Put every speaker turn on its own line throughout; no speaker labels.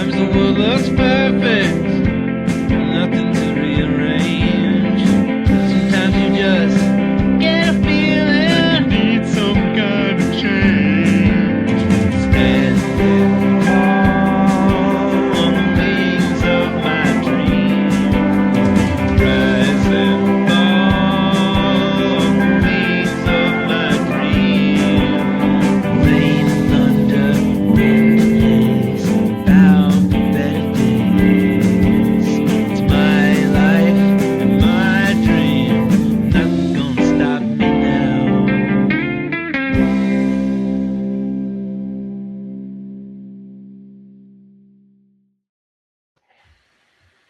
Sometimes the world looks perfect, nothing to rearrange. Sometimes you just get a feeling you need some kind of change. Standing tall on the wings of my dream, rise and fall on the wings of my dream. Rain and thunder, wind and haze, bound for better days. It's my life and my dream, nothing's gonna stop me now.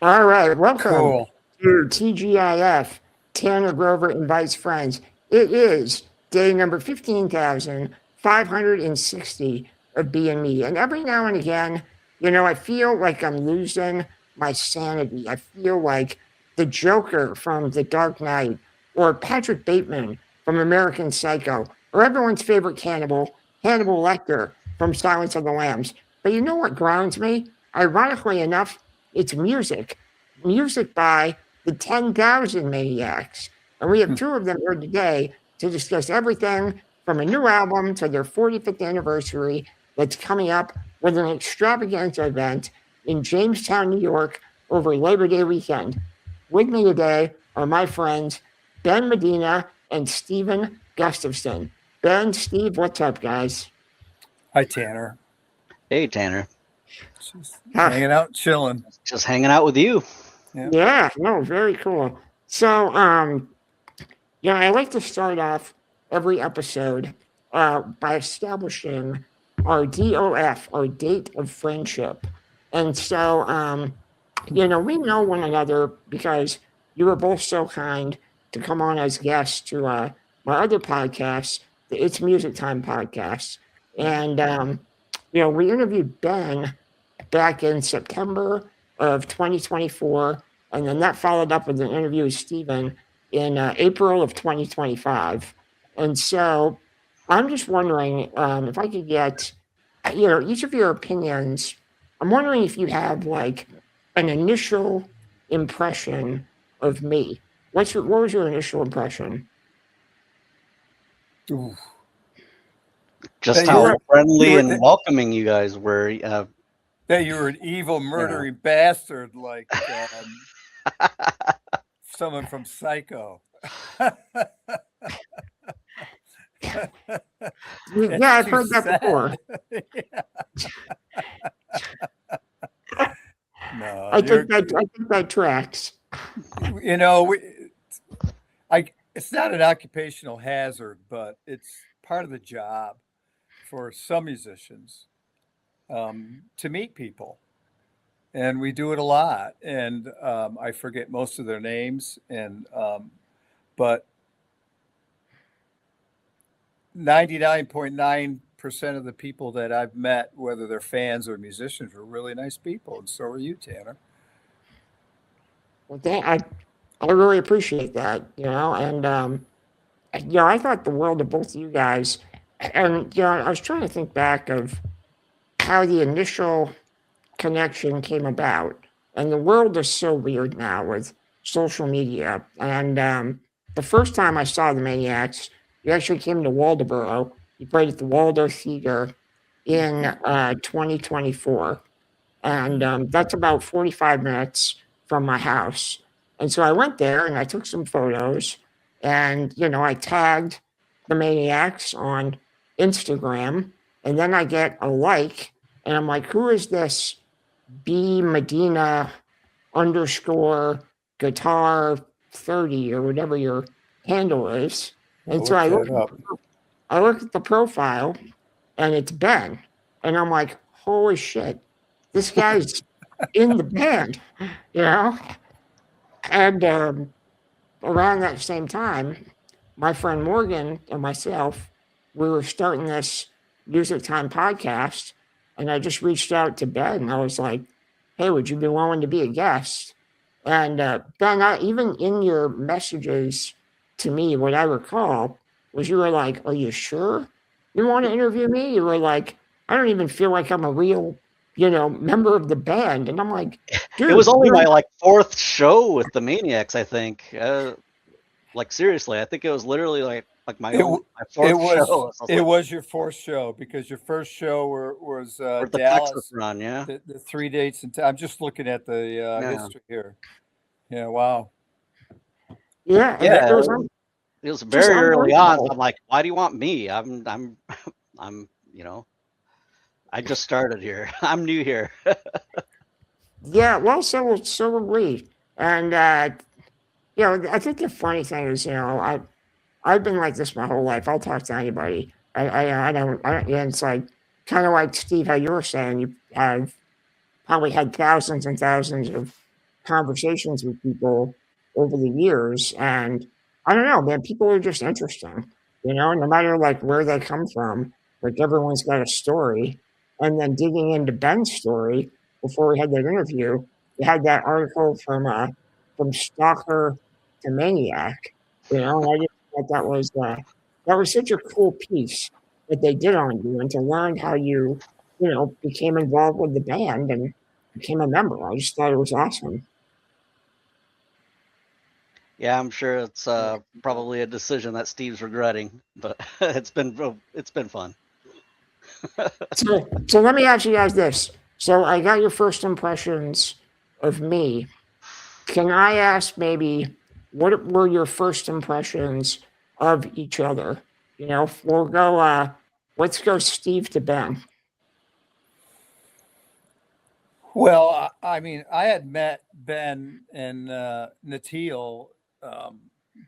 All right, welcome
Cool.
to TGIF, Tanner Grover Invites Friends. It is day number 15,560 of being me. And every now and again, I feel like I'm losing my sanity. I feel like the Joker from The Dark Knight, or Patrick Bateman from American Psycho, or everyone's favorite cannibal, Hannibal Lecter from Silence of the Lambs. But you know what grounds me? Ironically enough, it's music. Music by the 10,000 Maniacs. And we have two of them here today to discuss everything from a new album to their 45th anniversary that's coming up with an extravaganza event in Jamestown, New York over Labor Day weekend. With me today are my friends Ben Medina and Stephen Gustafson. Ben, Steve, what's up, guys?
Hi, Tanner.
Hey, Tanner.
Just
Huh.
hanging out, chilling.
Just hanging out with you.
Yeah, no, very cool. So, I like to start off every episode by establishing our DOF, our date of friendship. And so, we know one another because you were both so kind to come on as guests to my other podcast, the It's Music Time podcast. And, we interviewed Ben back in September of 2024, and then that followed up with an interview with Stephen in April of 2025. And so I'm just wondering if I could get, each of your opinions. I'm wondering if you have like an initial impression of me. What was your initial impression?
Ooh.
Just
Hey,
how
you were-
friendly
you were-
and welcoming you guys were.
That you were an evil, murdering bastard like someone from Psycho.
Yeah, I've heard that before.
No,
I think that tracks.
It's not an occupational hazard, but it's part of the job for some musicians to meet people. And we do it a lot. And I forget most of their names. But 99.9% of the people that I've met, whether they're fans or musicians, are really nice people. And so are you, Tanner.
Well, I really appreciate that, and I thought the world of both of you guys. And I was trying to think back of how the initial connection came about. And the world is so weird now with social media. And the first time I saw the Maniacs, you actually came to Waldoboro. You played at the Waldo Theater in 2024. And that's about 45 minutes from my house. And so I went there and I took some photos. And, I tagged the Maniacs on Instagram. And then I get a like. And I'm like, who is this B Medina _ guitar 30 or whatever your handle is? And so I look at the profile and it's Ben. And I'm like, holy shit, this guy's in the band, And around that same time, my friend Morgan and myself, we were starting this Music Time podcast. And I just reached out to Ben and I was like, hey, would you be willing to be a guest? And Ben, even in your messages to me, what I recall was you were like, are you sure you want to interview me? You were like, I don't even feel like I'm a real member of the band. And I'm like, dude,
It was only
you're-
my like fourth show with the Maniacs, I think. Like seriously, I think it was literally like my
It,
own
w-
my fourth show. So I was
it
like,
was your fourth show because your first show was
or the Texas
Dallas.
run, yeah.
The 3 dates, and I'm just looking at the
Yeah.
history here. Yeah, wow.
yeah, and
Yeah,
it was
it was
just
very early on. So
unbelievable.
I'm like, why do you want me? I'm I just started here. I'm new here.
Yeah, well, so are we. And I think the funny thing is, I've been like this my whole life. I'll talk to anybody. And it's like kind of like Steve, how you were saying, you have probably had thousands and thousands of conversations with people over the years, and I don't know, man. People are just interesting, no matter like where they come from. Like everyone's got a story, and then digging into Ben's story before we had that interview, we had that article from stalker to maniac, and I just thought that was such a cool piece that they did on you, and to learn how you became involved with the band and became a member. I just thought it was awesome.
Yeah, I'm sure it's probably a decision that Steve's regretting, but it's been fun.
So let me ask you guys this. So I got your first impressions of me. Can I ask maybe what were your first impressions of each other? We'll go let's go Steve to Ben.
Well, I mean, I had met Ben and Natil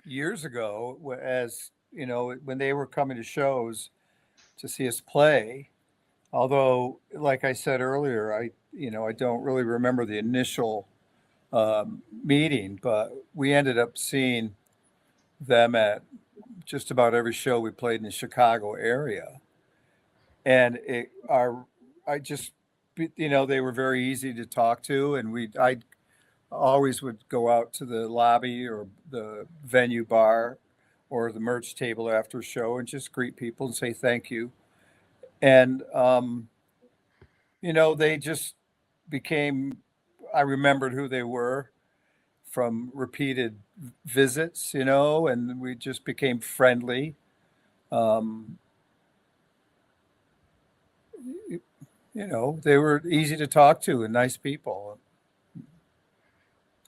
years ago, as when they were coming to shows to see us play. Although, like I said earlier, I don't really remember the initial meeting, but we ended up seeing them at just about every show we played in the Chicago area, and I just they were very easy to talk to, and I always would go out to the lobby or the venue bar or the merch table after a show and just greet people and say thank you. And they just became, I remembered who they were from repeated visits, and we just became friendly. Um, they were easy to talk to and nice people.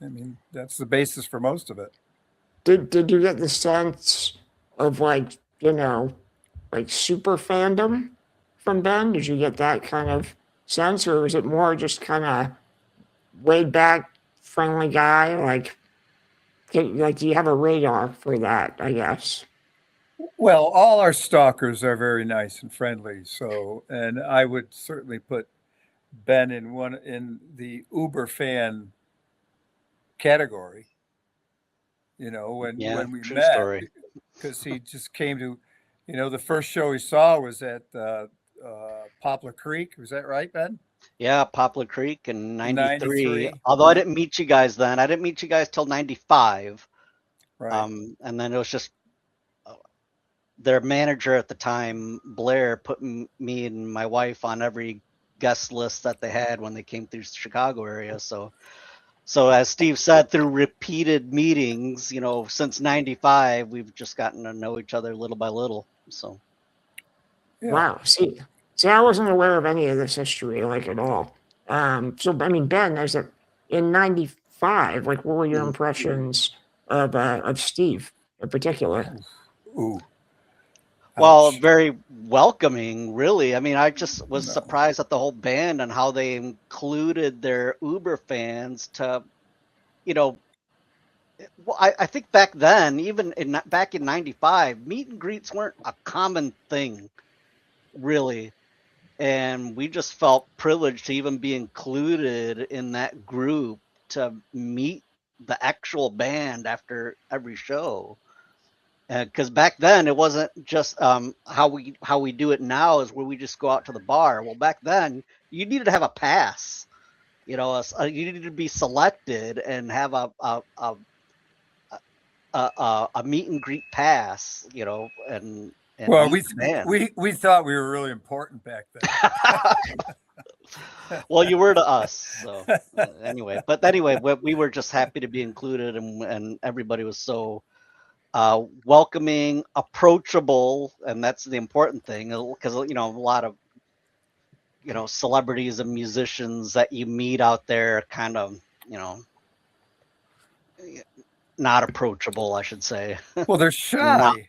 I mean, that's the basis for most of it.
Did you get the sense of like super fandom from Ben? Did you get that kind of sense, or was it more just kind of laid back, friendly guy? Like, do you have a radar for that? I guess.
Well, all our stalkers are very nice and friendly. So, and I would certainly put Ben in the Uber fan category.
Yeah,
when we
true
met,
story.
because he just came to, the first show he saw was at Poplar Creek. Was that right, Ben?
Yeah, Poplar Creek in '93.
93.
Although I didn't meet you guys then. I didn't meet you guys till '95.
Right.
And then it was just their manager at the time, Blair, put me and my wife on every guest list that they had when they came through the Chicago area. So as Steve said, through repeated meetings, since '95, we've just gotten to know each other little by little. So.
Yeah.
Wow. See, I wasn't aware of any of this history, like at all. So I mean, Ben, in '95, like, what were your impressions of Steve in particular?
Ooh.
Well,
Ouch.
very welcoming, really. I mean, I just was
No.
surprised at the whole band and how they included their Uber fans to, well, I think back then, back in '95, meet and greets weren't a common thing, really. And we just felt privileged to even be included in that group to meet the actual band after every show. Because back then it wasn't just how we do it now is where we just go out to the bar. Well, back then you needed to have a pass. You needed to be selected and have a meet and greet pass. And
Well,
meet the band.
we thought we were really important back then.
Well, you were to us. So anyway, we were just happy to be included, and everybody was so welcoming, approachable, and that's the important thing, because a lot of celebrities and musicians that you meet out there kind of not approachable, I should say.
Well, they're
Not,
shy.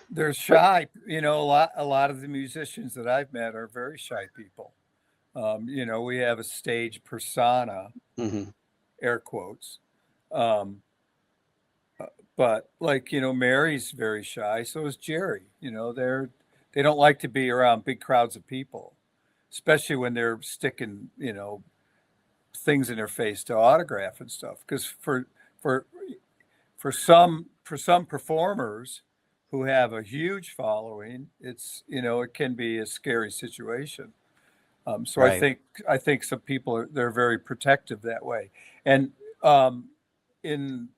They're shy. A lot of the musicians that I've met are very shy people. We have a stage persona,
mm-hmm.
air quotes. But Mary's very shy. So is Jerry. They don't like to be around big crowds of people, especially when they're sticking, things in their face to autograph and stuff. Because for some performers who have a huge following, it can be a scary situation. So
Right.
I think some people they're very protective that way. And in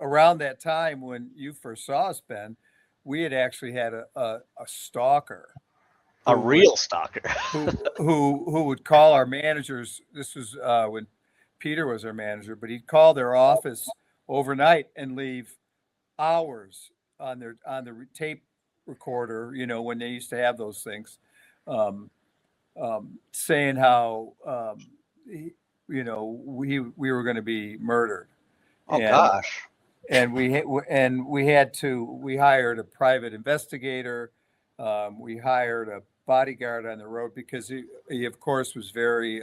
around that time when you first saw us, Ben, we had actually had a stalker
A
who would
real stalker.
who would call our managers. This was when Peter was our manager, but he'd call their office overnight and leave hours on the tape recorder. When they used to have those things, saying how we were going to be murdered.
Oh
and
gosh.
and we hired a private investigator. We hired a bodyguard on the road because he of course was very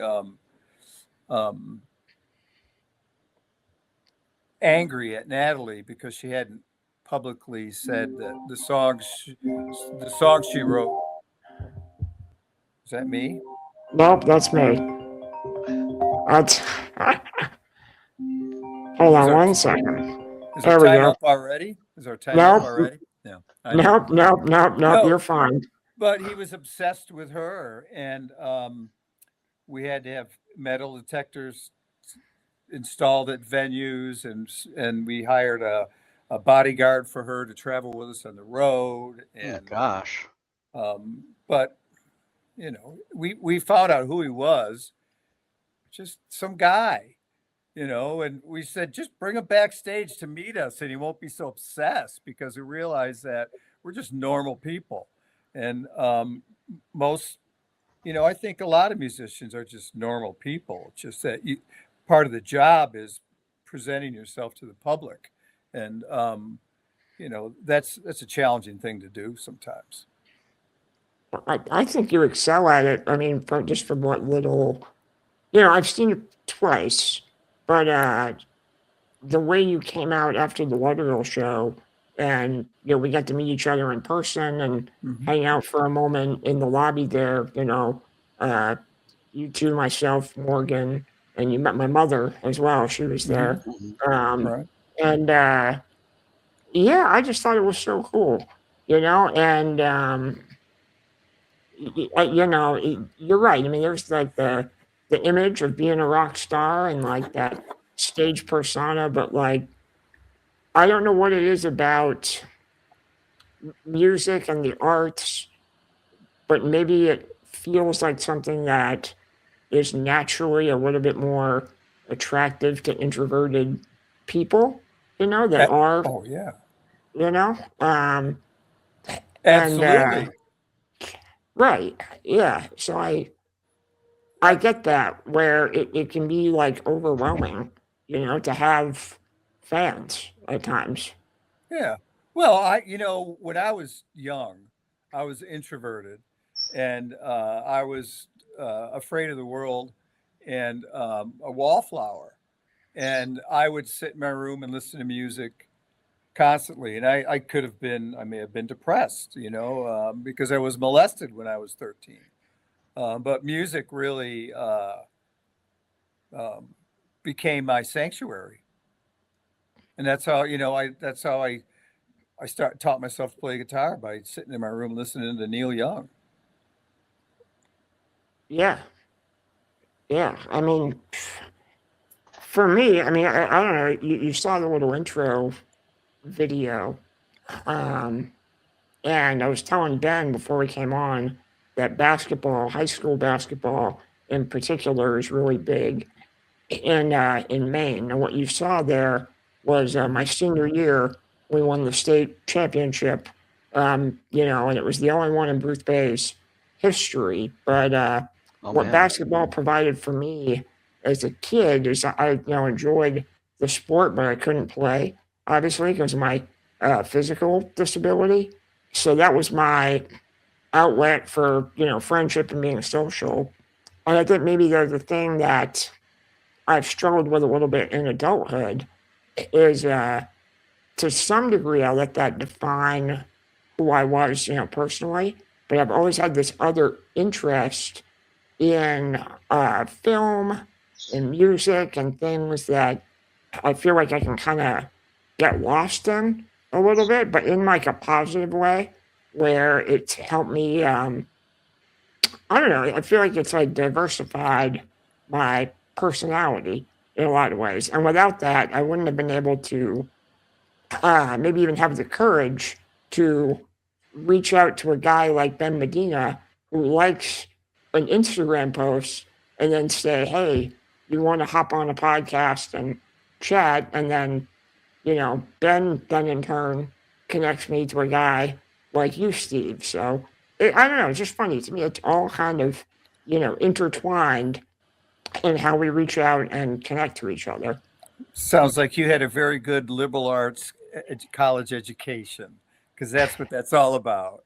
angry at Natalie because she hadn't publicly said that the songs she wrote. Is that me?
Nope, that's me. That's. Hold on one second.
Is
There
our
we
time
go.
up already? Is our time
Nope.
up already? No. I know.
Nope.
No.
You're fine.
But he was obsessed with her, and we had to have metal detectors installed at venues, and we hired a bodyguard for her to travel with us on the road.
Oh
And
gosh.
but we found out who he was, just some guy. And we said, just bring him backstage to meet us and he won't be so obsessed, because we realized that we're just normal people. And most, I think a lot of musicians are just normal people. It's just that part of the job is presenting yourself to the public. And, that's a challenging thing to do sometimes.
I think you excel at it. I mean, from what little, I've seen it twice, but the way you came out after the Lauderdale show, and we got to meet each other in person and hang out for a moment in the lobby there. You two, myself, Morgan, and you met my mother as well. She was there,
Right.
and yeah, I just thought it was so cool, and you're right. I mean, there's like the image of being a rock star and like that stage persona, but like I don't know what it is about music and the arts, but maybe it feels like something that is naturally a little bit more attractive to introverted people, that are,
Oh yeah,
and
absolutely.
right, yeah. So I get that, where it can be like overwhelming, to have fans at times.
Yeah. Well, when I was young, I was introverted, and I was afraid of the world, and a wallflower. And I would sit in my room and listen to music constantly. And I may have been depressed, because I was molested when I was 13. But music really became my sanctuary. And that's how, I taught myself to play guitar, by sitting in my room listening to Neil Young.
Yeah. Yeah. I mean, for me, I mean, I don't know. You saw the little intro video. And I was telling Ben before we came on, that basketball, high school basketball in particular, is really big in Maine. And what you saw there was my senior year, we won the state championship, and it was the only one in Booth Bay's history. But
Oh
what
man.
basketball provided for me as a kid is I enjoyed the sport, but I couldn't play, obviously, because of my physical disability. So that was my outlet for, friendship and being social. And I think maybe the thing that I've struggled with a little bit in adulthood is to some degree I let that define who I was, personally. But I've always had this other interest in film and music and things that I feel like I can kind of get lost in a little bit, but in like a positive way, where it's helped me. I don't know. I feel like it's like diversified my personality in a lot of ways, and without that, I wouldn't have been able to maybe even have the courage to reach out to a guy like Ben Medina who likes an Instagram post and then say, "Hey, you want to hop on a podcast and chat?" And then, Ben then in turn connects me to a guy like you, Steve. So I don't know. It's just funny to me. It's all kind of, intertwined in how we reach out and connect to each other.
Sounds like you had a very good liberal arts college education, because that's what that's all about.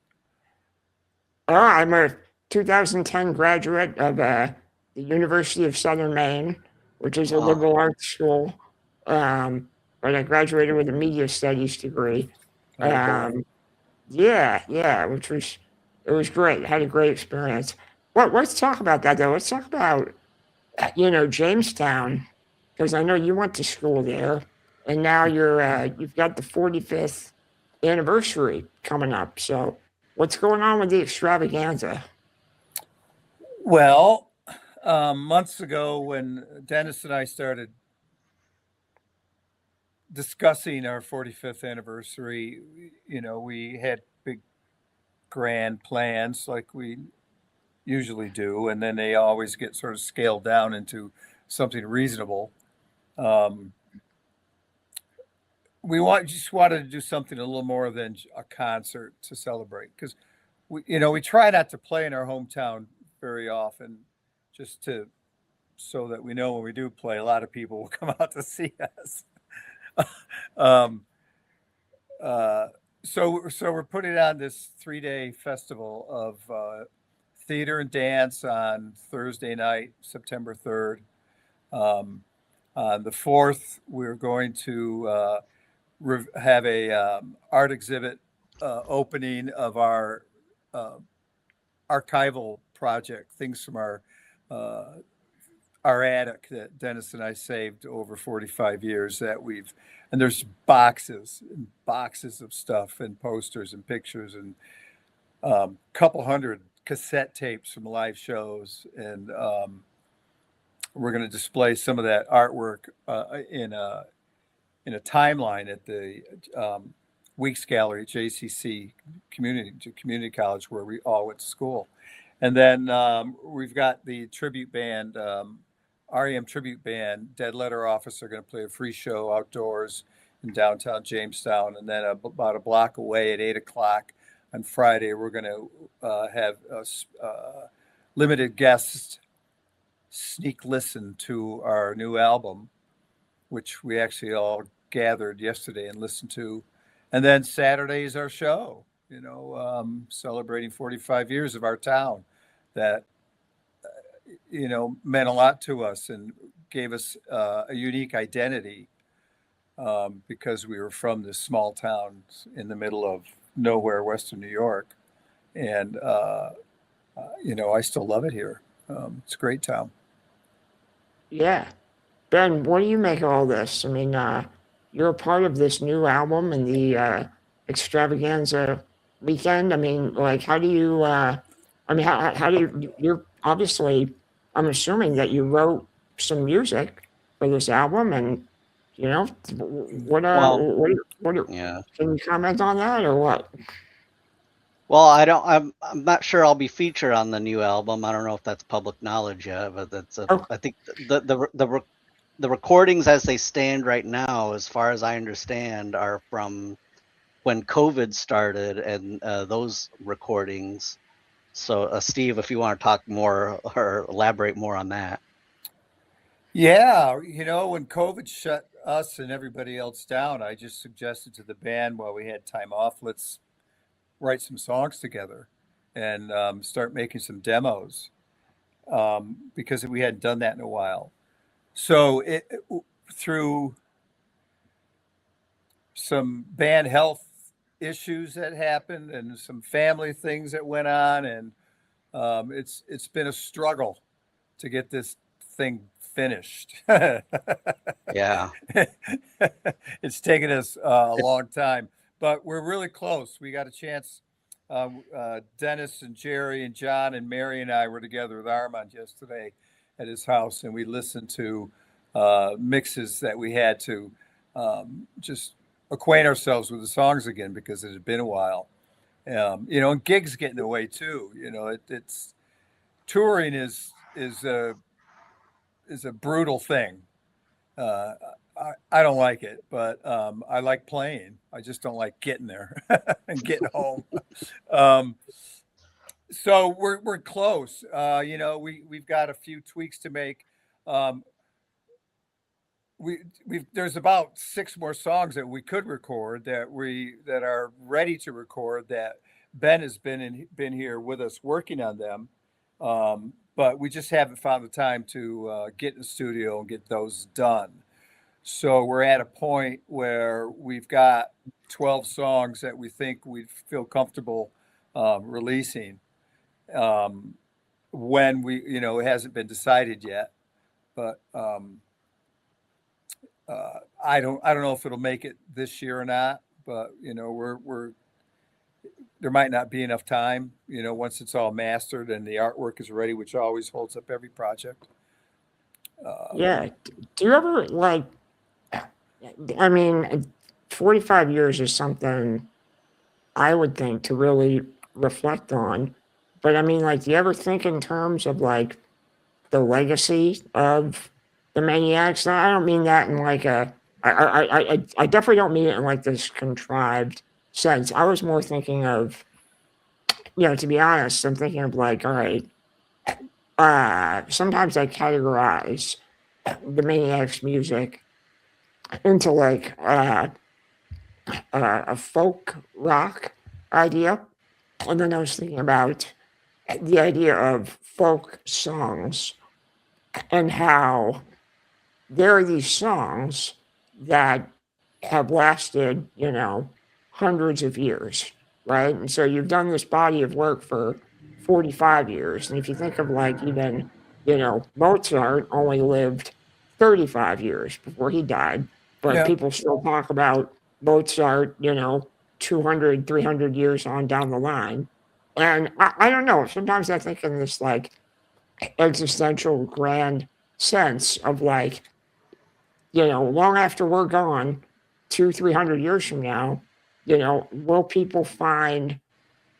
I'm a 2010 graduate of the University of Southern Maine, which is a
Wow.
liberal arts school. But I graduated with a media studies degree.
Oh, boy.
Yeah, it was great. I had a great experience. Let's talk about that though. Let's talk about Jamestown, because I know you went to school there, and now you've got the 45th anniversary coming up. So what's going on with the extravaganza?
Well, months ago when Dennis and I started discussing our 45th anniversary, we had big grand plans like we usually do, and then they always get sort of scaled down into something reasonable. We just wanted to do something a little more than a concert to celebrate, because we try not to play in our hometown very often, just so that we know when we do play, a lot of people will come out to see us. So we're putting on this 3-day festival of theater and dance on Thursday night, September 3rd. On the 4th, we're going to have a art exhibit opening of our archival project, things from our attic that Dennis and I saved over 45 years and there's boxes and boxes of stuff and posters and pictures and a couple hundred cassette tapes from live shows. And we're going to display some of that artwork in a timeline at the Weeks Gallery at JCC Community College, where we all went to school. And then we've got the tribute band, REM tribute band, Dead Letter Office, are going to play a free show outdoors in downtown Jamestown. And then about a block away at 8 o'clock on Friday, we're going to have a limited guest sneak listen to our new album, which we actually all gathered yesterday and listened to. And then Saturday is our show, celebrating 45 years of our town that, meant a lot to us and gave us a unique identity, because we were from this small town in the middle of nowhere, Western New York. And, I still love it here. It's a great town.
Yeah. Ben, what do you make of all this? I mean, you're a part of this new album and the extravaganza weekend. I mean, like, how do you, how do you're obviously, I'm assuming that you wrote some music for this album, and,
Well,
what
yeah.
can you comment on that or what?
Well, I'm not sure I'll be featured on the new album. I don't know if that's public knowledge yet, but
Oh,
I think the recordings as they stand right now, as far as I understand, are from when COVID started and those recordings. So, Steve, if you want to talk more or elaborate more on that.
Yeah, when COVID shut us and everybody else down, I just suggested to the band while we had time off, let's write some songs together and start making some demos because we hadn't done that in a while. So through some band health issues that happened and some family things that went on, and it's been a struggle to get this thing finished.
Yeah.
It's taken us a long time, but we're really close. We got a chance. Dennis and Jerry and John and Mary and I were together with Armand yesterday at his house, and we listened to mixes that we had to just acquaint ourselves with the songs again because it had been a while. And gigs get in the way too. It's touring is a brutal thing. Uh, I don't like it, but I like playing. I just don't like getting there and getting home. Um, so we're close. We've got a few tweaks to make. Um, there's about 6 more songs that we could record that are ready to record that Ben has been here with us working on them. But we just haven't found the time to get in the studio and get those done. So we're at a point where we've got 12 songs that we think we feel comfortable releasing. When it hasn't been decided yet, but I don't know if it'll make it this year or not. But we're there might not be enough time. Once it's all mastered and the artwork is ready, which always holds up every project.
yeah. Do you ever like? I mean, 45 years is something I would think to really reflect on. But I mean, like, do you ever think in terms of like the legacy of the Maniacs? Now, I don't mean that in like I definitely don't mean it in like this contrived sense. I was more thinking of, to be honest, I'm thinking of like, all right, sometimes I categorize the Maniacs music into like a folk rock idea. And then I was thinking about the idea of folk songs and how there are these songs that have lasted, hundreds of years, right? And so you've done this body of work for 45 years. And if you think of like even, Mozart only lived 35 years before he died, but
Yeah.
people still talk about Mozart, 200, 300 years on down the line. And I don't know, sometimes I think in this like existential grand sense of like, long after we're gone, 300 years from now, will people find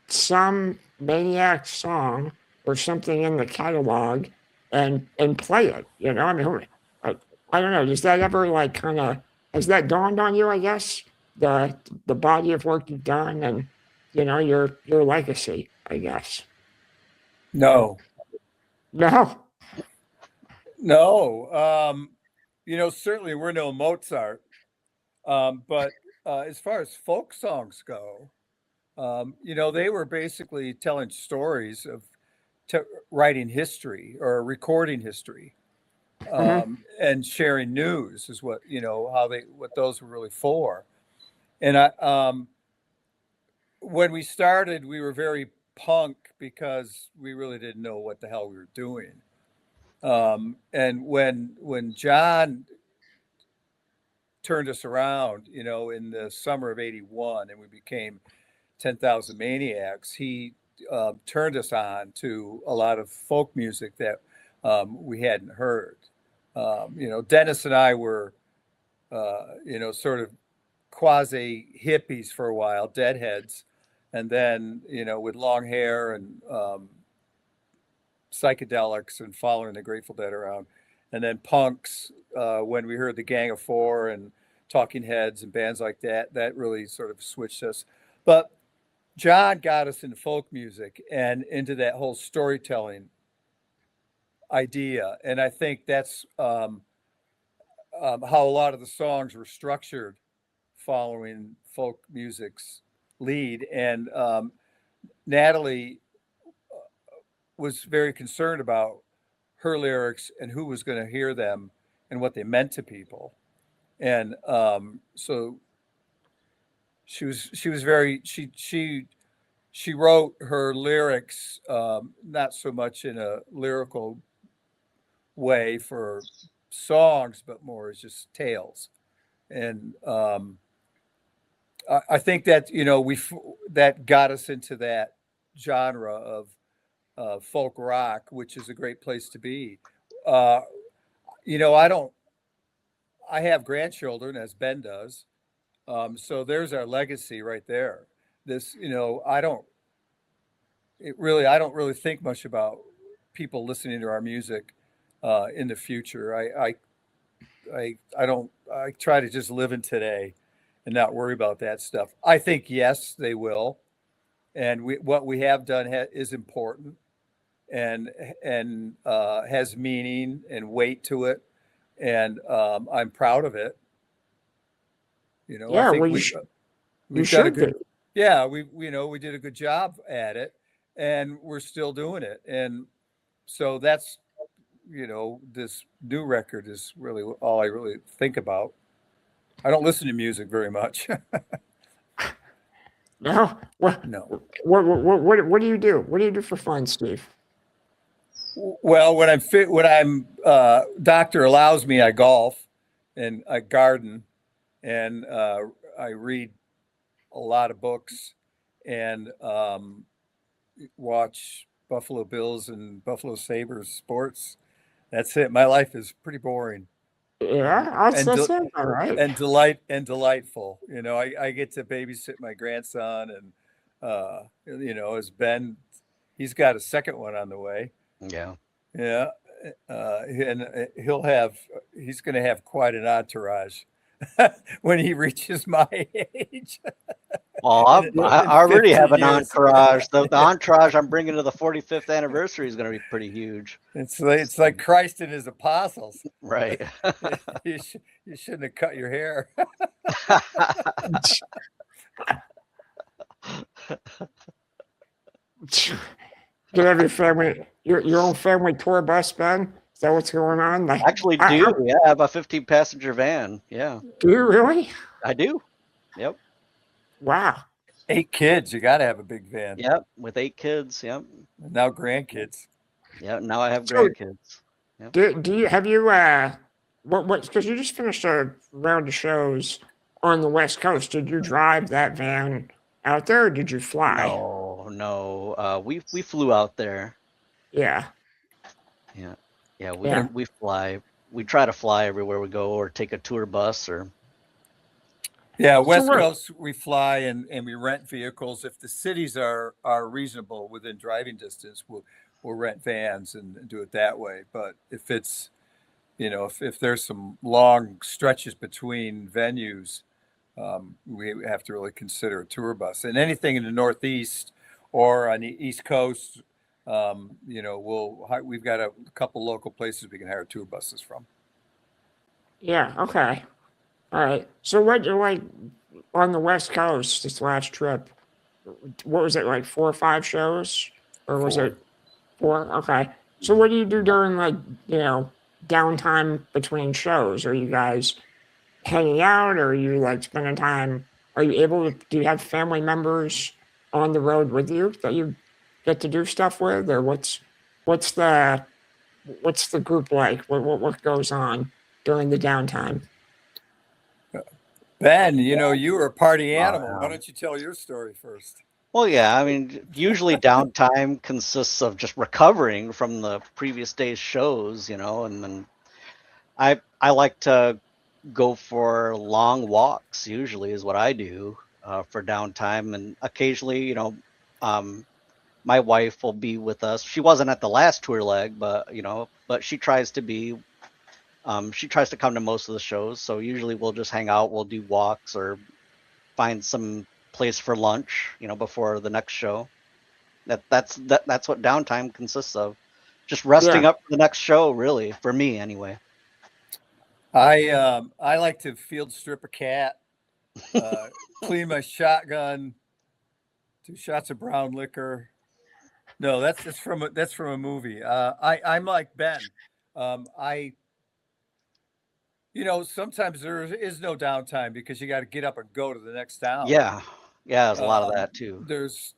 some Maniac song or something in the catalog and play it? I mean, I don't know. Does that ever like kind of has that dawned on you? I guess the body of work you've done and your legacy. I guess.
No,
No.
no. Certainly we're no Mozart, but as far as folk songs go, they were basically telling stories of writing history or recording history,
Mhm.
and sharing news is what what those were really for. And when we started, we were very punk because we really didn't know what the hell we were doing. And when John turned us around, in the summer of '81, and we became 10,000 Maniacs, he turned us on to a lot of folk music that we hadn't heard. Dennis and I were, sort of quasi hippies for a while, deadheads, and then with long hair and psychedelics and following the Grateful Dead around, and then punks when we heard the Gang of Four and Talking Heads and bands like that. That really sort of switched us. But John got us into folk music and into that whole storytelling idea, and I think that's how a lot of the songs were structured, following folk music's lead. And Natalie was very concerned about her lyrics and who was going to hear them and what they meant to people. And so she was very, she wrote her lyrics not so much in a lyrical way for songs, but more as just tales. And I think that that got us into that genre of folk rock, which is a great place to be. I have grandchildren, as Ben does, so there's our legacy right there. This, I don't really think much about people listening to our music in the future. I try to just live in today and not worry about that stuff. I think, yes, they will. And what we have done is important and has meaning and weight to it. And I'm proud of it.
Yeah,
I think
well, you
we've done a
should
good,
be.
yeah, we did a good job at it, and we're still doing it. And so that's, this new record is really all I really think about. I don't listen to music very much.
No,
No.
what do you do? What do you do for fun, Steve?
Well, when I'm doctor allows me, I golf and I garden, and I read a lot of books and watch Buffalo Bills and Buffalo Sabres sports. That's it. My life is pretty boring
Yeah,
and
that's it. All right.
delightful. I get to babysit my grandson, and as Ben, he's got a second one on the way.
Yeah.
Yeah, and he's going to have quite an entourage when he reaches my age.
Well, I
In
already
50
have an
years.
entourage. The entourage I'm bringing to the 45th anniversary is going to be pretty huge.
It's like Christ and his apostles.
Right.
You shouldn't have cut your hair.
You have your family, your own family tour bus, Ben? Is that what's going on? Like,
Actually do. Yeah, I have a 15-passenger van. Yeah,
do you really?
I do. Yep.
Wow.
8 kids, you got to have a big van.
Yep. With 8 kids. Yep.
And now grandkids.
Yeah. Now I have
So,
grandkids.
do you have you what because you just finished a round of shows on the West Coast. Did you drive that van out there, or did you fly?
No. We flew out there.
Yeah.
Yeah. Yeah.
Yeah.
We fly. We try to fly everywhere we go, or take a tour bus, or.
Yeah, West
what-
Coast, we fly and we rent vehicles. If the cities are reasonable within driving distance, we'll rent vans and do it that way. But if it's, if there's some long stretches between venues, we have to really consider a tour bus. And anything in the Northeast or on the East Coast, we've got a couple local places we can hire tour buses from.
Yeah. Okay. All right. So what like on the West Coast this last trip? What was it, like 4 or 5 shows, or was
4.
it 4? Okay. So what do you do during downtime between shows? Are you guys hanging out, or are you like spending time? Are you able to? Do you have family members on the road with you that you get to do stuff with, or what's the group like? What goes on during the downtime?
Ben, you were a party animal. Why don't you tell your story first?
Well, yeah. I mean, usually downtime consists of just recovering from the previous day's shows, and then I like to go for long walks. Usually, is what I do. for downtime, and occasionally, my wife will be with us. She wasn't at the last tour leg, but she tries to be. She tries to come to most of the shows, so usually we'll just hang out. We'll do walks or find some place for lunch, before the next show. That's what downtime consists of, just resting
Yeah.
up for the next show. Really, for me anyway.
I like to field strip a cat, clean my shotgun, 2 shots of brown liquor. No, that's from a movie. I'm like Ben. Sometimes there is no downtime because you got to get up and go to the next town.
Yeah, there's a lot of that too.
There's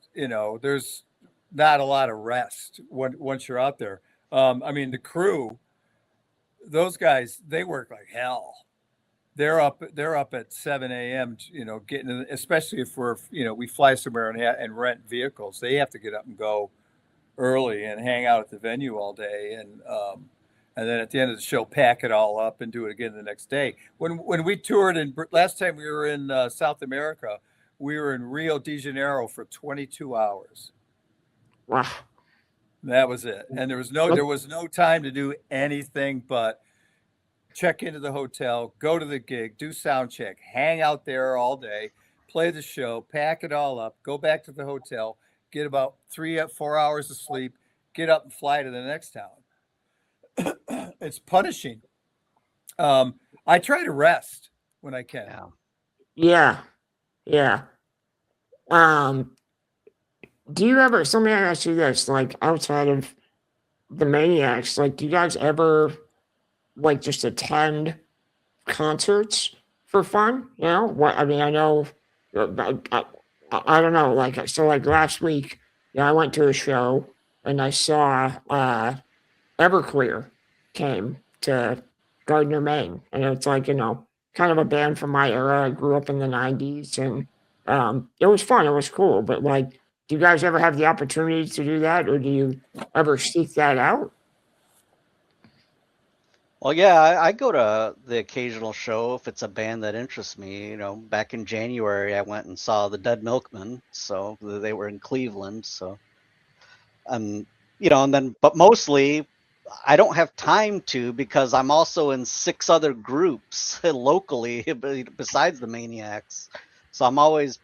not a lot of rest once you're out there. The crew, those guys, they work like hell. They're up at 7 a.m. Getting in, especially if we fly somewhere and rent vehicles. They have to get up and go early and hang out at the venue all day, and then at the end of the show, pack it all up and do it again the next day. When we toured last time we were in South America, we were in Rio de Janeiro for 22 hours.
Wow.
That was it, and there was no time to do anything but check into the hotel, go to the gig, do sound check, hang out there all day, play the show, pack it all up, go back to the hotel, get about 3-4 hours of sleep, get up and fly to the next town. It's punishing. I try to rest when I can.
Yeah. Do you ever, somebody asked you this, like outside of the Maniacs, like do you guys ever like just attend concerts for fun? I know, I don't know, like, so like last week, I went to a show and I saw Everclear came to Gardner, Maine. And it's like, kind of a band from my era. I grew up in the 90s and it was fun. It was cool. But like, do you guys ever have the opportunity to do that, or do you ever seek that out?
Well, yeah, I go to the occasional show if it's a band that interests me. Back in January, I went and saw the Dead Milkmen, so they were in Cleveland. So, and then, but mostly, I don't have time to, because I'm also in 6 other groups locally besides the Maniacs. So I'm always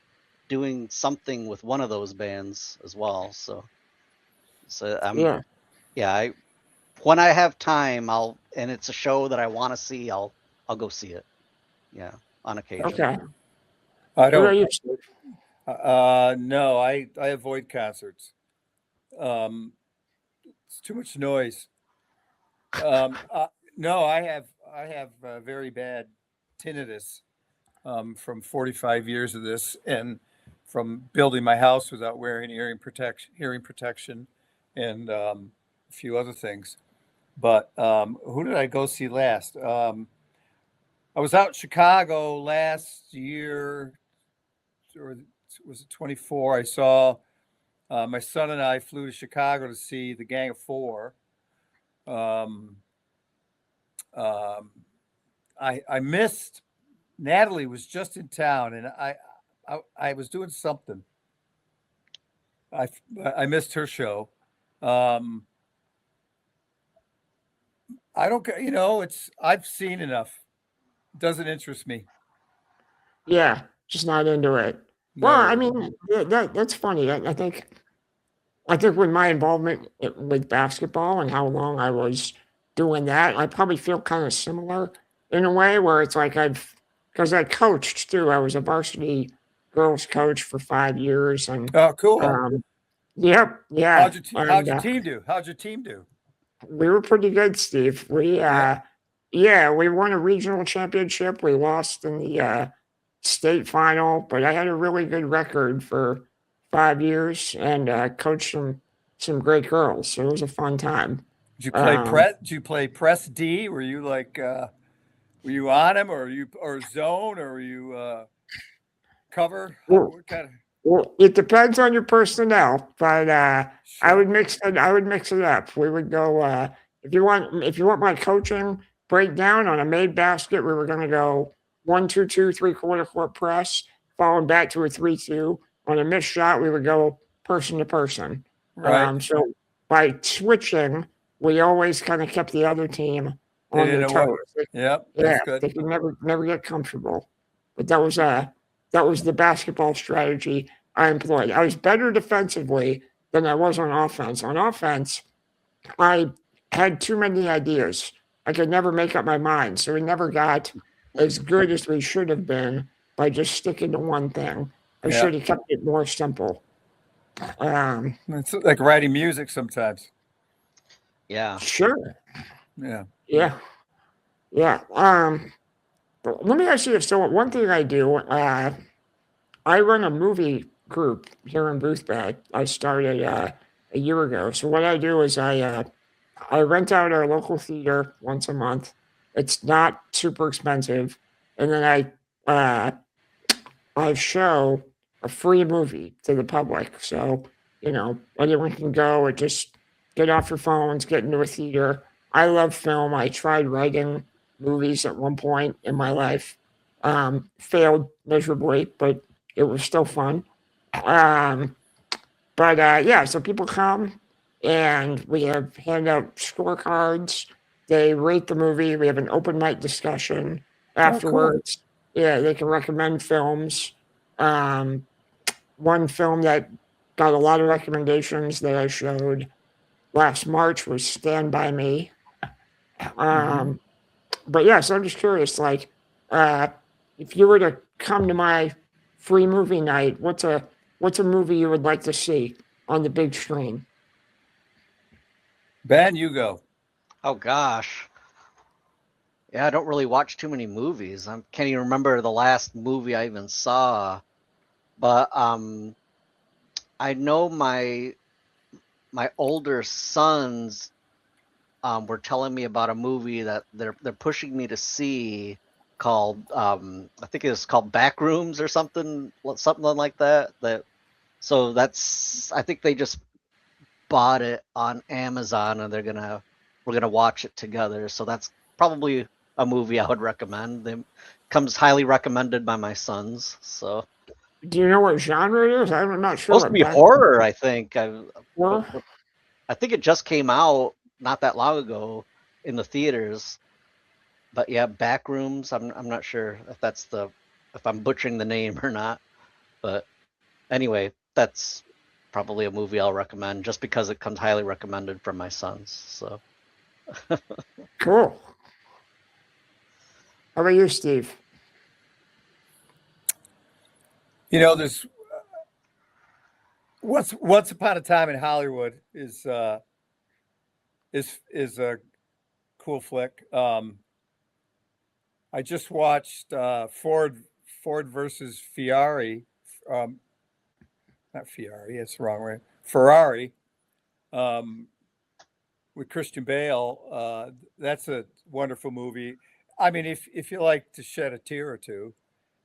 doing something with one of those bands as well. So when I have time, and it's a show that I want to see, I'll go see it. Yeah, on occasion.
Okay.
I don't.
What about you, Steve?
No, I avoid concerts. It's too much noise. No, I have very bad tinnitus from 45 years of this, and from building my house without wearing hearing protection, and a few other things. But who did I go see last? I was out in Chicago last year, or was it 24? I saw my son and I flew to Chicago to see the Gang of Four. I missed. Natalie was just in town, and I was doing something. I missed her show. I don't, I've seen enough. It doesn't interest me.
Yeah, just not into it.
No.
Well, I mean, that's funny. I think with my involvement with basketball and how long I was doing that, I probably feel kind of similar in a way, where it's like because I coached too. I was a varsity girls coach for 5 years, and
Oh, cool.
yep, yeah.
How'd your team do? How'd your team do?
We were pretty good, Steve. We we won a regional championship. We lost in the state final, but I had a really good record for 5 years and coached some great girls. So it was a fun time.
Did you play press? Did you play press D? Were you like, were you on him, or zone, or were you cover? What kind of?
Well, it depends on your personnel, but
Sure.
I would mix it up. We would go if you want my coaching breakdown on a made basket, we were going to go 1-2-2 3/4 court press. falling back to a 3-2. On a missed shot, we would go person to person.
Right.
So by switching, we always kind of kept the other team
They
on
didn't
their
know what.
toes.
Yep.
Yeah,
That's good.
they could never get comfortable. But that was the basketball strategy I employed. I was better defensively than I was on offense. On offense, I had too many ideas. I could never make up my mind, so we never got as good as we should have been by just sticking to one thing. I
Yeah.
should have kept it more simple.
It's like writing music sometimes.
Yeah.
Sure.
Yeah.
Yeah. Yeah. But let me ask you this. So one thing I do, I run a movie group here in Boothbay. I started a year ago. So what I do is I rent out our local theater once a month. It's not super expensive, and then I show a free movie to the public. So anyone can go or just get off your phones, get into a theater. I love film. I tried writing movies at one point in my life. Failed miserably, but it was still fun. Um, but yeah, so people come and we hand out scorecards. They rate the movie. We have an open mic discussion afterwards. Yeah, they can recommend films. Um, One film that got a lot of recommendations that I showed last March was Stand By Me. But yeah, so I'm just curious, like, if you were to come to my free movie night, what's a movie you would like to see on the big screen?
Ben, you go.
Oh gosh. Yeah, I don't really watch too many movies. I can't even remember the last movie I even saw. But I know my older sons were telling me about a movie that they're pushing me to see called I think it's called Backrooms or something like that. So that's, I think they just bought it on Amazon and we're gonna watch it together. So that's probably a movie I would recommend. It comes highly recommended by my sons. So
Do you know what genre it is? I'm not sure.
supposed to be horror, I think.
Horror?
I think it just came out not that long ago in the theaters. But yeah, Backrooms. I'm not sure if I'm butchering the name or not. But anyway, that's probably a movie I'll recommend just because it comes highly recommended from my sons. So
Cool. How about you, Steve?
There's Once Upon a Time in Hollywood is a cool flick. I just watched Ford versus Ferrari. Not Ferrari, it's the wrong way. Ferrari, with Christian Bale. That's a wonderful movie. I mean, if you like to shed a tear or two,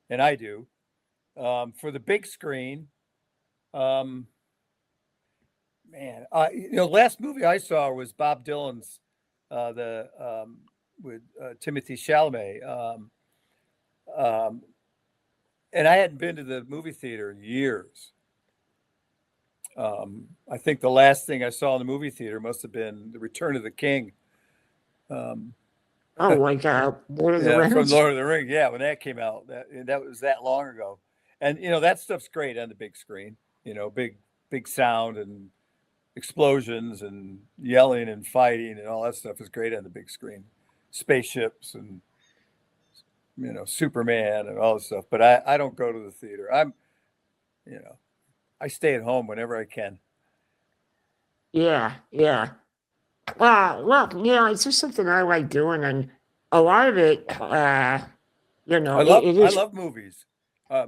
and I do, for the big screen, man, last movie I saw was Bob Dylan's, with Timothy Chalamet, and I hadn't been to the movie theater in years. I think the last thing I saw in the movie theater must have been The Return of the King.
Oh, like Lord of the
Yeah, from
Rings?
Lord of the Rings. Yeah, when that came out, that was that long ago. And that stuff's great on the big screen. Big sound and explosions and yelling and fighting and all that stuff is great on the big screen. Spaceships and Superman and all this stuff. But I don't go to the theater. I stay at home whenever I can.
Yeah. Well, it's just something I like doing, and a lot of it,
I
it is.
love movies.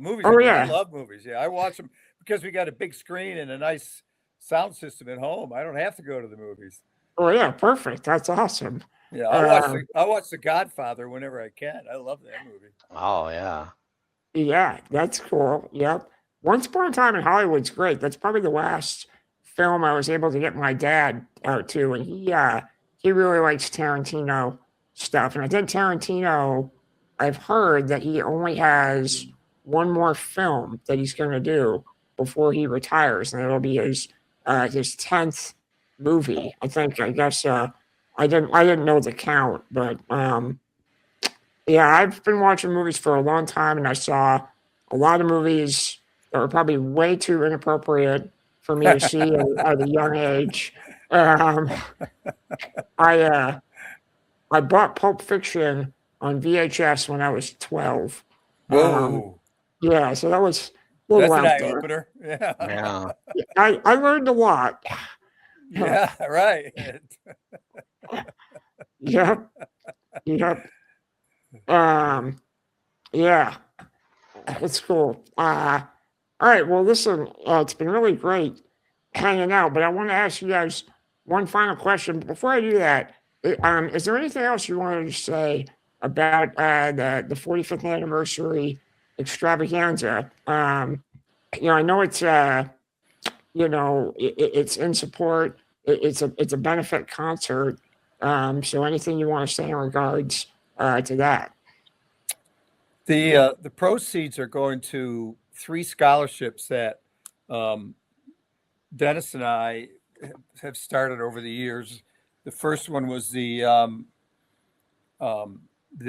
Movies.
Oh,
I
yeah.
love movies. Yeah, I watch them because we got a big screen and a nice sound system at home. I don't have to go to the movies.
Oh, yeah, perfect. That's awesome.
Yeah, I watch The Godfather whenever I can. I love that movie.
oh yeah.
Yeah, that's cool. Yep. Once Upon a Time in Hollywood's great. That's probably the last film I was able to get my dad out to, and he really likes Tarantino stuff. And I think Tarantino, I've heard that he only has one more film that he's going to do before he retires, and it'll be his 10th movie. I think. I guess I didn't know the count, but yeah, I've been watching movies for a long time, and I saw a lot of movies that were probably way too inappropriate for me to see at a young age. Um, I I bought Pulp Fiction on VHS when I was 12.
Whoa,
Yeah, so that was a little
that's an
out
eye
there.
opener. Yeah,
Yeah.
I learned a lot.
yeah, right.
Yep, yep. Yeah, it's cool. All right, well, listen, it's been really great hanging out, but I want to ask you guys one final question. Before I do that, is there anything else you wanted to say about the 45th anniversary extravaganza? I know it's it's in support. It's a benefit concert. So anything you want to say in regards to that?
The proceeds are going to 3 scholarships that Dennis and I have started over the years. The first one was the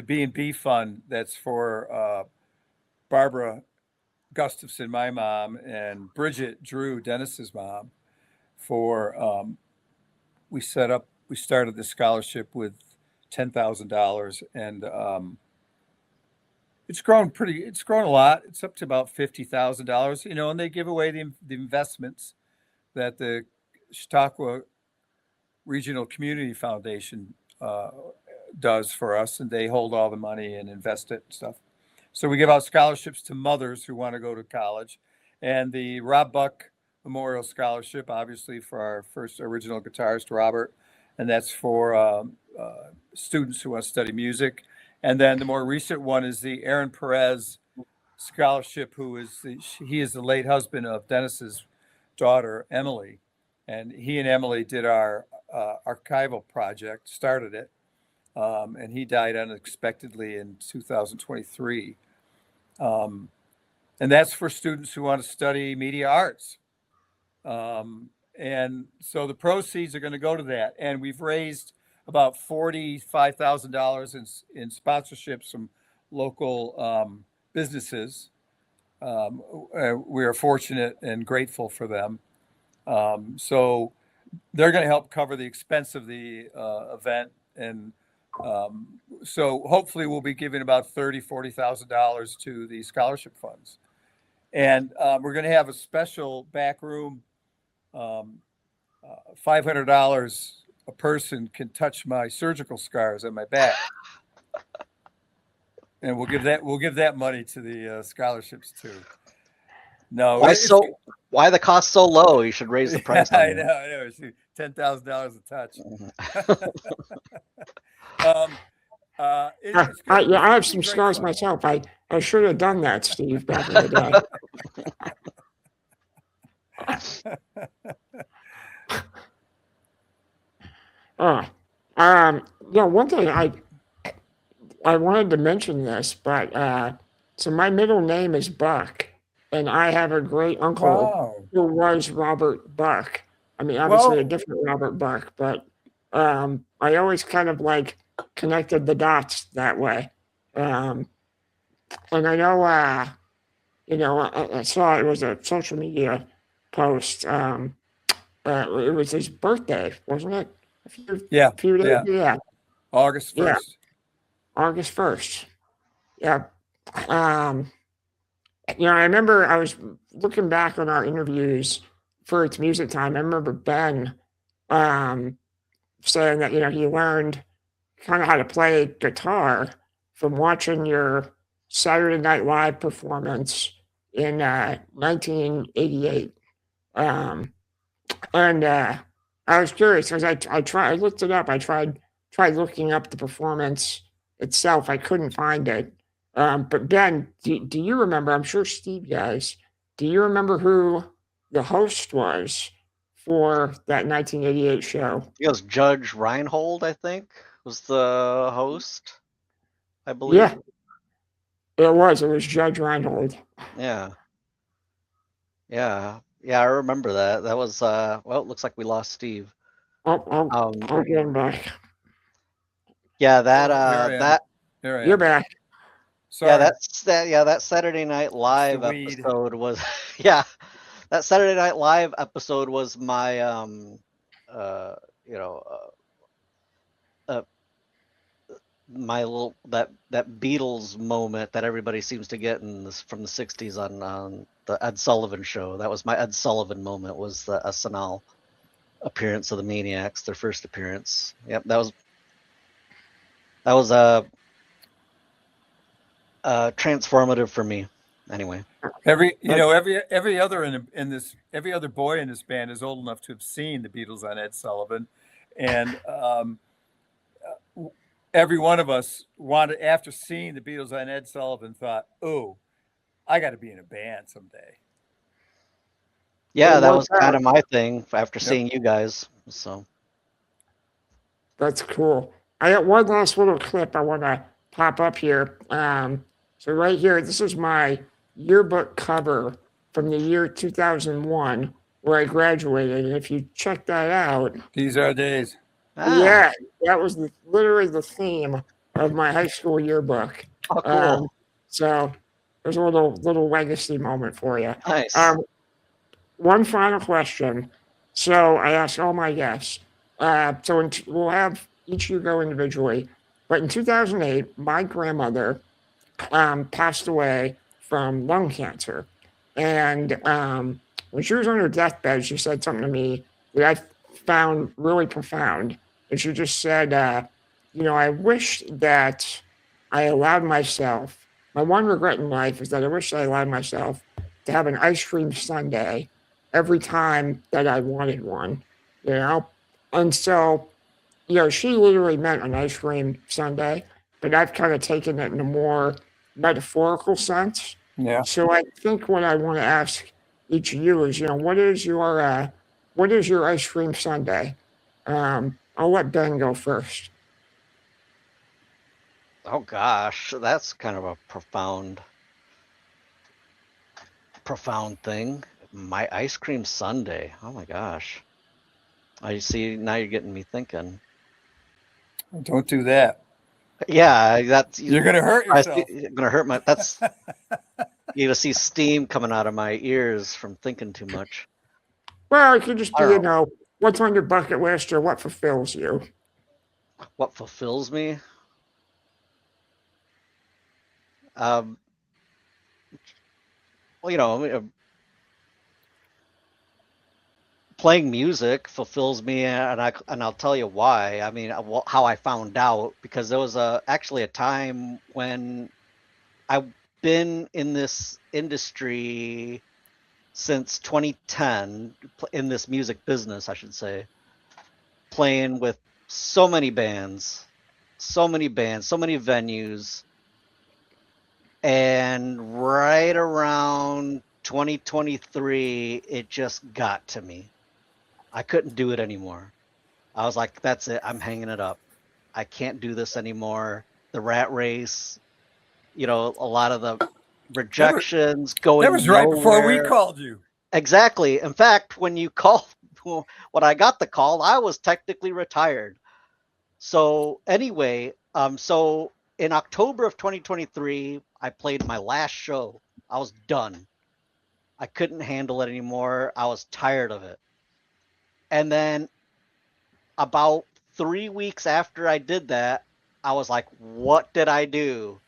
B&B fund that's for Barbara Gustafson, my mom, and Bridget Drew, Dennis's mom. For we started the scholarship with $10,000, and it's grown a lot. It's up to about $50,000, and they give away the investments that the Chautauqua Regional Community Foundation does for us, and they hold all the money and invest it and stuff. So we give out scholarships to mothers who want to go to college, and the Rob Buck Memorial Scholarship, obviously, for our first original guitarist, Robert, and that's for students who want to study music. And then the more recent one is the Aaron Perez Scholarship, he is the late husband of Dennis's daughter, Emily. And he and Emily did our archival project, started it, and he died unexpectedly in 2023. And that's for students who want to study media arts. And so the proceeds are going to go to that. And we've raised about $45,000 in sponsorships from local businesses. We are fortunate and grateful for them. So they're going to help cover the expense of the event. And so hopefully we'll be giving about $40,000 to the scholarship funds. And we're going to have a special back room. $500 a person can touch my surgical scars on my back. And we'll give that money to the scholarships too. No,
Why the cost so low? You should raise the price.
I know. $10,000 a touch.
I have some scars myself. I should have done that, Steve, back in the day. One thing I wanted to mention this, but so my middle name is Buck, and I have a great uncle who was Robert Buck. I mean, obviously a different Robert Buck, but I always kind of connected the dots that way. And I know, I saw it was a social media post. It was his birthday, wasn't it? A few days. Yeah.
August 1st.
Yeah. August 1st. Yeah. I remember I was looking back on our interviews for It's Music Time. I remember Ben saying that, he learned kind of how to play guitar from watching your Saturday Night Live performance in 1988. And I was curious because I looked it up. I tried looking up the performance itself. I couldn't find it. But Ben, do you remember? I'm sure Steve does. Do you remember who the host was for that 1988 show?
It was Judge Reinhold, I think, was the host, I believe.
It was Judge Reinhold.
Yeah. I remember that. That was well, it looks like we lost Steve.
I'll get him back.
Yeah,
Here I am.
that
Here I
You're
am.
back.
Sorry.
that Saturday Night Live
weed.
episode was that Saturday Night Live episode was my you know my little that Beatles moment that everybody seems to get in this from the '60s on the Ed Sullivan show. That was my Ed Sullivan moment. Was the SNL appearance of the Maniacs, their first appearance. Yep, that was transformative for me. Anyway,
Every other boy in this band is old enough to have seen the Beatles on Ed Sullivan, and every one of us wanted, after seeing the Beatles on Ed Sullivan, thought, "Oh, I got to be in a band someday."
yeah,
It
that
worked
was kind
out.
of my thing after
Yep.
seeing you guys. So
That's cool. I got one last little clip I want to pop up here. So right here, this is my yearbook cover from the year 2001, where I graduated. And if you check that out,
These are days.
yeah, that was literally the theme of my high school yearbook.
Oh, cool.
So there's a little legacy moment for you.
Nice.
One final question. So I asked all my guests. We'll have each of you go individually. But in 2008, my grandmother passed away from lung cancer. And when she was on her deathbed, she said something to me that I found really profound. And she just said, I wish that I allowed myself, my one regret in life is that I wish I allowed myself to have an ice cream sundae every time that I wanted one, you know? And so, she literally meant an ice cream sundae, but I've kind of taken it in a more metaphorical sense.
Yeah.
So I think what I want to ask each of you is, what is your ice cream sundae? I'll let Ben go first.
Oh gosh, that's kind of a profound thing. My ice cream sundae. Oh my gosh. I see, now you're getting me thinking.
Don't do that.
Yeah, that's
You're gonna hurt yourself.
I'm gonna hurt my. That's you're gonna see steam coming out of my ears from thinking too much.
Well, it could just
I
be,
don't
what's on your bucket list or what fulfills you.
What fulfills me? Well, playing music fulfills me, and I'll tell you why. I mean, how I found out, because there was actually a time when I've been in this industry since 2010, in this music business, I should say, playing with so many bands, so many venues. And right around 2023, it just got to me. I couldn't do it anymore. I was like, that's it. I'm hanging it up. I can't do this anymore. The rat race, a lot of the rejections going
That was right before we
nowhere.
called you.
Exactly. In fact, when you called, when I got the call, I was technically retired. So anyway, so in October of 2023, I played my last show. I was done. I couldn't handle it anymore. I was tired of it. And then about 3 weeks after I did that, I was like, what did I do?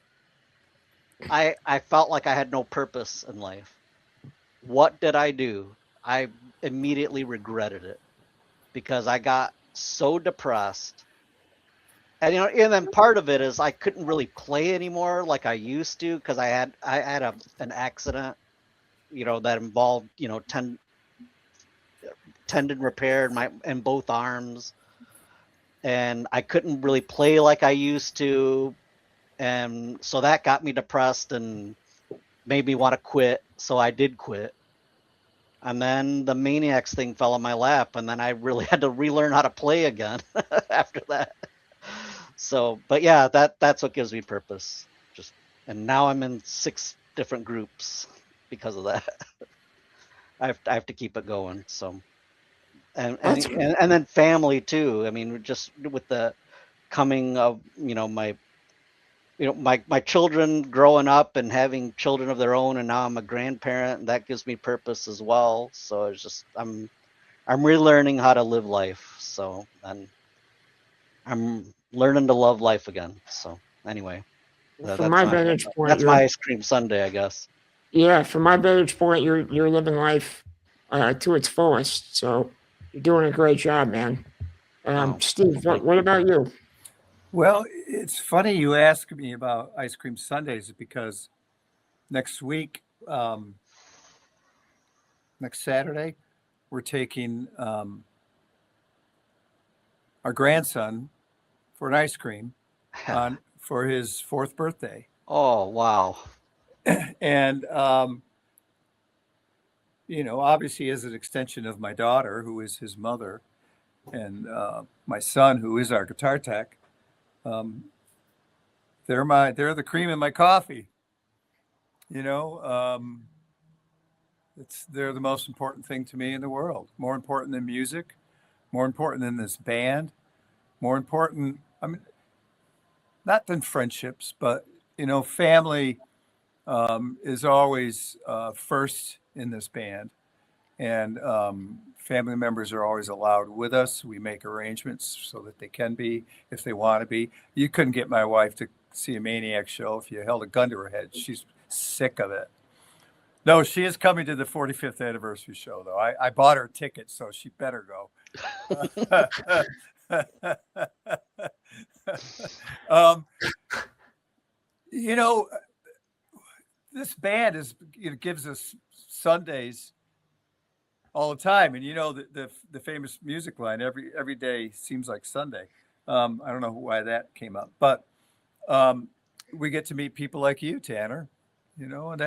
I felt like I had no purpose in life. What did I do? I immediately regretted it because I got so depressed. And and then part of it is I couldn't really play anymore like I used to because I had an accident, that involved tendon repair in both arms, and I couldn't really play like I used to, and so that got me depressed and made me want to quit. So I did quit. And then the Maniacs thing fell on my lap, and then I really had to relearn how to play again after that. So, but yeah, that's what gives me purpose. Just and now I'm in 6 different groups because of that. I have to keep it going. So,
That's
and then family too. I mean, just with the coming of my children growing up and having children of their own, and now I'm a grandparent, and that gives me purpose as well. So it's just I'm relearning how to live life. So, and I'm learning to love life again. So anyway,
from my vantage point.
that's my ice cream Sunday, I guess.
Yeah, from my vantage point, you're living life to its fullest. So you're doing a great job, man.
Oh,
Steve,
thank
what
you.
about you?
Well, it's funny you ask me about ice cream sundaes because next week, next Saturday, we're taking our grandson for an ice cream for his 4th birthday.
Oh, wow.
And, obviously as an extension of my daughter, who is his mother, and my son, who is our guitar tech, they're the cream in my coffee. They're the most important thing to me in the world. More important than music, more important than this band, more important. I mean, not than friendships, but family is always first in this band, and family members are always allowed with us. We make arrangements so that they can be if they want to be. You couldn't get my wife to see a Maniacs show if you held a gun to her head. She's sick of it. No, she is coming to the 45th anniversary show, though. I bought her tickets, so she better go. This band gives us Sundays all the time, and the famous music line, every day seems like Sunday. I don't know why that came up, but we get to meet people like you, Tanner. And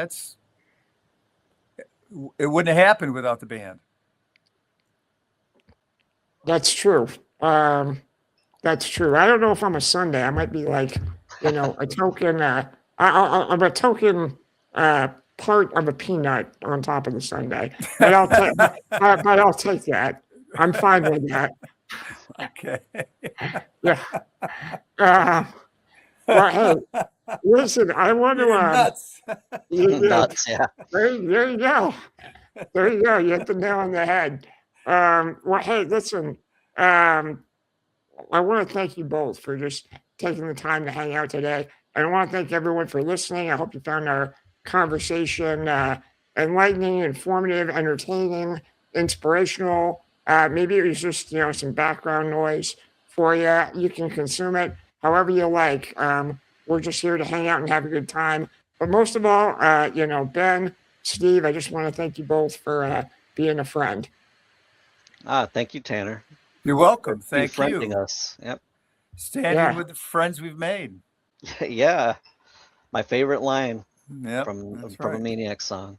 it wouldn't have happened without the band.
That's true. That's true. I don't know if I'm a Sunday. I might be like, a token. I'm a token part of a peanut on top of the Sunday. But I'll take that. I'm fine with that.
Okay.
Yeah. Well, hey, listen. I want to.
You're nuts.
Nuts, yeah.
There you go. There you go. You hit the nail on the head. Well, hey, listen. I want to thank you both for just taking the time to hang out today. And I want to thank everyone for listening. I hope you found our conversation enlightening, informative, entertaining, inspirational. Maybe it was just, some background noise for you. You can consume it however you like. We're just here to hang out and have a good time. But most of all, Ben, Steve, I just want to thank you both for being a friend.
Thank you, Tanner.
You're welcome. Thank
Befriending
you.
us. Yep.
Standing with the friends we've made.
Yeah. My favorite line
Yep,
from
that's
a
right.
Maniacs song.